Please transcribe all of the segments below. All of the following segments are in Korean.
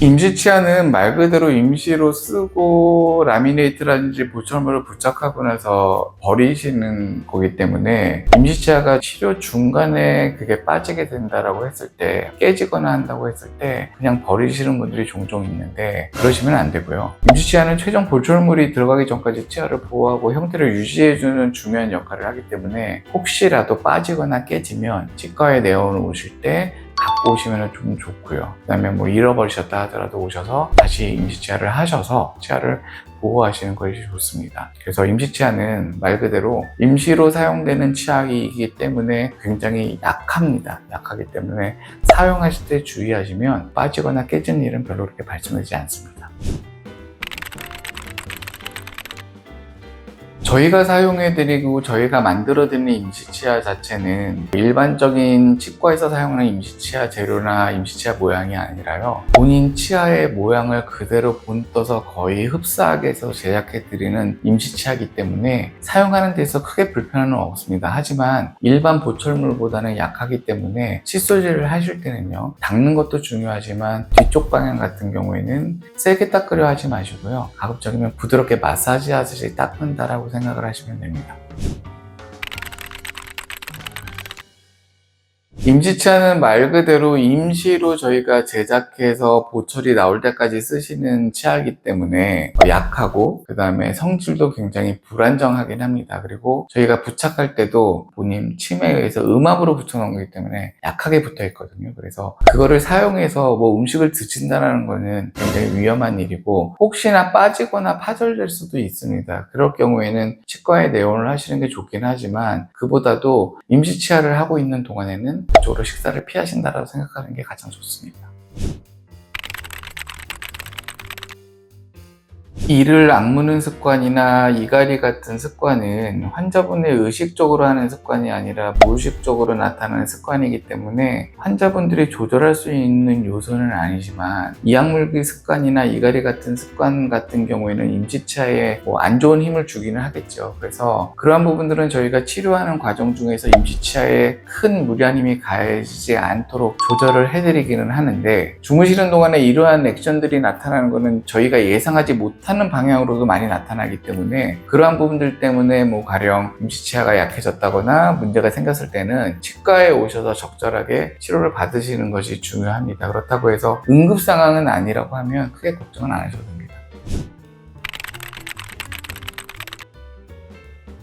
임시치아는 말 그대로 임시로 쓰고 라미네이트라든지 보철물을 부착하고 나서 버리시는 거기 때문에 임시치아가 치료 중간에 그게 빠지게 된다라고 했을 때, 깨지거나 한다고 했을 때 그냥 버리시는 분들이 종종 있는데 그러시면 안 되고요. 임시치아는 최종 보철물이 들어가기 전까지 치아를 보호하고 형태를 유지해주는 중요한 역할을 하기 때문에 혹시라도 빠지거나 깨지면 치과에 내어오실 때 갖고 오시면 좀 좋고요. 그 다음에 뭐 잃어버리셨다 하더라도 오셔서 다시 임시치아를 하셔서 치아를 보호하시는 것이 좋습니다. 그래서 임시치아는 말 그대로 임시로 사용되는 치아이기 때문에 굉장히 약합니다. 약하기 때문에 사용하실 때 주의하시면 빠지거나 깨지는 일은 별로 그렇게 발생하지 않습니다. 저희가 사용해드리고 저희가 만들어드리는 임시치아 자체는 일반적인 치과에서 사용하는 임시치아 재료나 임시치아 모양이 아니라요, 본인 치아의 모양을 그대로 본떠서 거의 흡사하게 해서 제작해드리는 임시치아이기 때문에 사용하는 데서 크게 불편함은 없습니다. 하지만 일반 보철물보다는 약하기 때문에 칫솔질을 하실 때는요, 닦는 것도 중요하지만 뒤쪽 방향 같은 경우에는 세게 닦으려 하지 마시고요, 가급적이면 부드럽게 마사지 하듯이 닦는다라고 생각을 하시면 됩니다. 임시치아는 말 그대로 임시로 저희가 제작해서 보철이 나올 때까지 쓰시는 치아이기 때문에 약하고 그 다음에 성질도 굉장히 불안정하긴 합니다. 그리고 저희가 부착할 때도 본인 치매에 의해서 음압으로 붙여놓은 거기 때문에 약하게 붙어 있거든요. 그래서 그거를 사용해서 뭐 음식을 드신다는 거는 굉장히 위험한 일이고 혹시나 빠지거나 파절될 수도 있습니다. 그럴 경우에는 치과에 내원을 하시는 게 좋긴 하지만 그보다도 임시치아를 하고 있는 동안에는 그쪽으로 식사를 피하신다고 생각하는 게 가장 좋습니다. 이를 악무는 습관이나 이갈이 같은 습관은 환자분의 의식적으로 하는 습관이 아니라 무의식적으로 나타나는 습관이기 때문에 환자분들이 조절할 수 있는 요소는 아니지만 이악물기 습관이나 이갈이 같은 습관 같은 경우에는 임시치아에 안 좋은 힘을 주기는 하겠죠. 그래서 그러한 부분들은 저희가 치료하는 과정 중에서 임시치아에 큰 무리한 힘이 가해지지 않도록 조절을 해드리기는 하는데, 주무시는 동안에 이러한 액션들이 나타나는 것은 저희가 예상하지 못하는 방향으로도 많이 나타나기 때문에 그러한 부분들 때문에 가령 임시치아가 약해졌다거나 문제가 생겼을 때는 치과에 오셔서 적절하게 치료를 받으시는 것이 중요합니다. 그렇다고 해서 응급 상황은 아니라고 하면 크게 걱정은 안 하셔도 됩니다.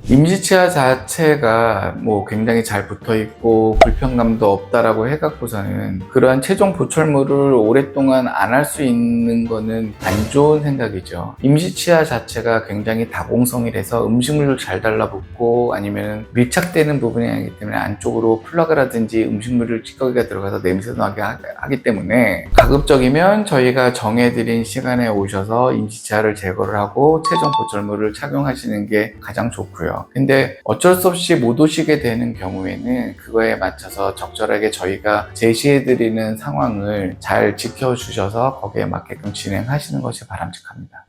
임시치아 자체가 굉장히 잘 붙어 있고 불편감도 없다라고 해갖고서는 그러한 최종 보철물을 오랫동안 안 할 수 있는 거는 안 좋은 생각이죠. 임시치아 자체가 굉장히 다공성이라서 음식물을 잘 달라붙고 아니면 밀착되는 부분이 아니기 때문에 안쪽으로 플러그라든지 음식물을 찌꺼기가 들어가서 냄새도 나게 하기 때문에 가급적이면 저희가 정해드린 시간에 오셔서 임시치아를 제거를 하고 최종 보철물을 착용하시는 게 가장 좋고요. 근데 어쩔 수 없이 못 오시게 되는 경우에는 그거에 맞춰서 적절하게 저희가 제시해드리는 상황을 잘 지켜주셔서 거기에 맞게끔 진행하시는 것이 바람직합니다.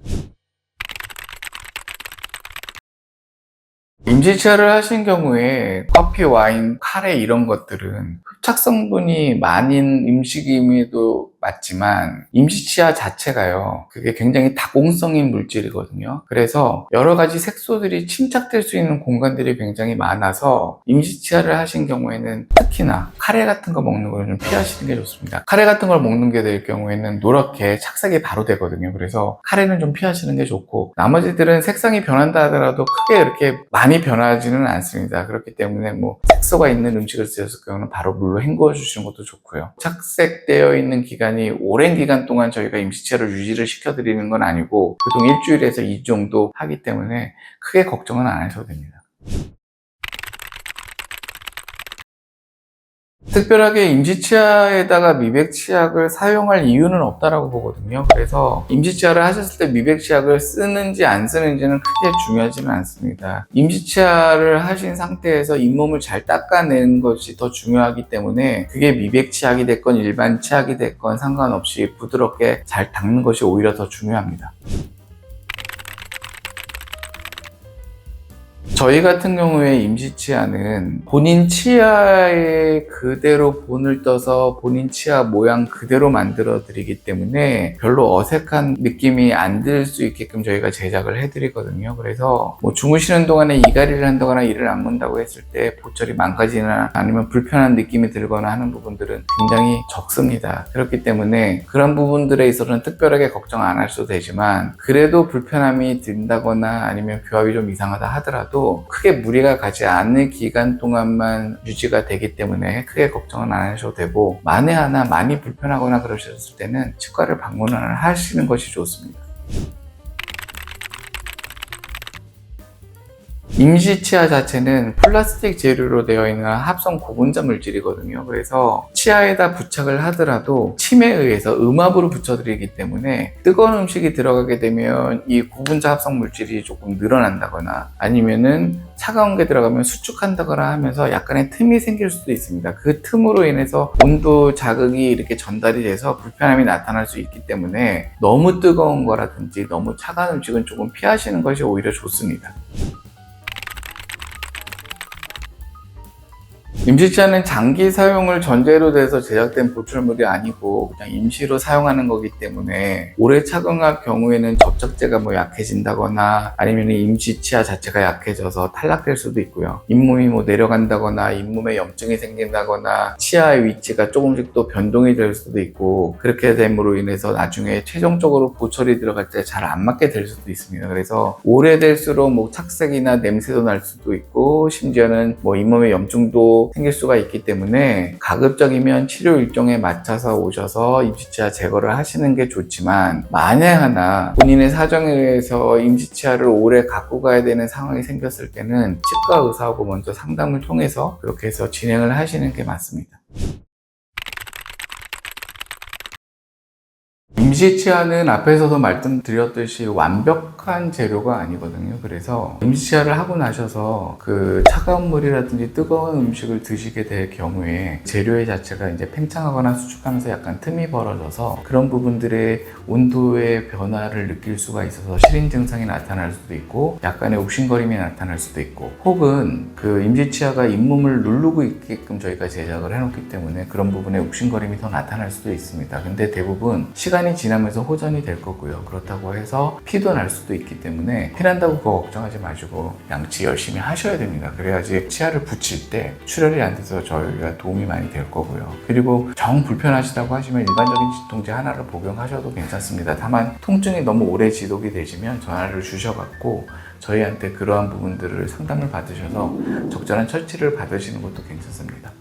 임시치아를 하신 경우에 커피, 와인, 카레 이런 것들은 흡착 성분이 많은 음식임에도 맞지만 임시치아 자체가요, 그게 굉장히 다공성인 물질이거든요. 그래서 여러 가지 색소들이 침착될 수 있는 공간들이 굉장히 많아서 임시치아를 하신 경우에는 특히나 카레 같은 거 먹는 걸 좀 피하시는 게 좋습니다. 카레 같은 걸 먹는 게 될 경우에는 노랗게 착색이 바로 되거든요. 그래서 카레는 좀 피하시는 게 좋고 나머지들은 색상이 변한다 하더라도 크게 이렇게 많이 변하지는 않습니다. 그렇기 때문에 색소가 있는 음식을 드셨을 경우는 바로 물로 헹궈 주시는 것도 좋고요. 착색되어 있는 기간이 오랜 기간 동안 저희가 임시치아를 유지를 시켜드리는 건 아니고 보통 일주일에서 2주 정도 하기 때문에 크게 걱정은 안 하셔도 됩니다. 특별하게 임시치아에다가 미백치약을 사용할 이유는 없다라고 보거든요. 그래서 임시치아를 하셨을 때 미백치약을 쓰는지 안 쓰는지는 크게 중요하지는 않습니다. 임시치아를 하신 상태에서 잇몸을 잘 닦아내는 것이 더 중요하기 때문에 그게 미백치약이 됐건 일반 치약이 됐건 상관없이 부드럽게 잘 닦는 것이 오히려 더 중요합니다. 저희 같은 경우에 임시치아는 본인 치아에 그대로 본을 떠서 본인 치아 모양 그대로 만들어 드리기 때문에 별로 어색한 느낌이 안 들 수 있게끔 저희가 제작을 해드리거든요. 그래서 뭐 주무시는 동안에 이갈이를 한다거나 이를 안 문다고 했을 때 보철이 망가지나 아니면 불편한 느낌이 들거나 하는 부분들은 굉장히 적습니다. 그렇기 때문에 그런 부분들에 있어서는 특별하게 걱정 안 하셔도 되지만, 그래도 불편함이 든다거나 아니면 교합이 좀 이상하다 하더라도 크게 무리가 가지 않는 기간 동안만 유지가 되기 때문에 크게 걱정은 안 하셔도 되고, 만에 하나 많이 불편하거나 그러셨을 때는 치과를 방문을 하시는 것이 좋습니다. 임시치아 자체는 플라스틱 재료로 되어 있는 합성 고분자 물질이거든요. 그래서 치아에다 부착을 하더라도 침에 의해서 음압으로 붙여드리기 때문에 뜨거운 음식이 들어가게 되면 이 고분자 합성 물질이 조금 늘어난다거나 아니면은 차가운 게 들어가면 수축한다거나 하면서 약간의 틈이 생길 수도 있습니다. 그 틈으로 인해서 온도 자극이 이렇게 전달이 돼서 불편함이 나타날 수 있기 때문에 너무 뜨거운 거라든지 너무 차가운 음식은 조금 피하시는 것이 오히려 좋습니다. 임시치아는 장기 사용을 전제로 돼서 제작된 보철물이 아니고 그냥 임시로 사용하는 거기 때문에 오래 착용할 경우에는 접착제가 뭐 약해진다거나 아니면 임시치아 자체가 약해져서 탈락될 수도 있고요. 잇몸이 뭐 내려간다거나 잇몸에 염증이 생긴다거나 치아의 위치가 조금씩 또 변동이 될 수도 있고, 그렇게 됨으로 인해서 나중에 최종적으로 보철이 들어갈 때 잘 안 맞게 될 수도 있습니다. 그래서 오래될수록 뭐 착색이나 냄새도 날 수도 있고 심지어는 뭐 잇몸에 염증도 생길 수가 있기 때문에 가급적이면 치료 일정에 맞춰서 오셔서 임시치아 제거를 하시는 게 좋지만, 만에 하나 본인의 사정에 의해서 임시치아를 오래 갖고 가야 되는 상황이 생겼을 때는 치과 의사하고 먼저 상담을 통해서 그렇게 해서 진행을 하시는 게 맞습니다. 임시치아는 앞에서도 말씀드렸듯이 완벽한 재료가 아니거든요. 그래서 임시치아를 하고 나셔서 그 차가운 물이라든지 뜨거운 음식을 드시게 될 경우에 재료의 자체가 이제 팽창하거나 수축하면서 약간 틈이 벌어져서 그런 부분들의 온도의 변화를 느낄 수가 있어서 실인 증상이 나타날 수도 있고 약간의 욱신거림이 나타날 수도 있고, 혹은 그 임시치아가 잇몸을 누르고 있게끔 저희가 제작을 해놓기 때문에 그런 부분에 욱신거림이 더 나타날 수도 있습니다. 근데 대부분 시간이 지나면서 호전이 될 거고요. 그렇다고 해서 피도 날 수도 있기 때문에 피난다고 그거 걱정하지 마시고 양치 열심히 하셔야 됩니다. 그래야지 치아를 붙일 때 출혈이 안 돼서 저희가 도움이 많이 될 거고요. 그리고 정 불편하시다고 하시면 일반적인 진통제 하나를 복용하셔도 괜찮습니다. 다만 통증이 너무 오래 지속이 되시면 전화를 주셔갖고 저희한테 그러한 부분들을 상담을 받으셔서 적절한 처치를 받으시는 것도 괜찮습니다.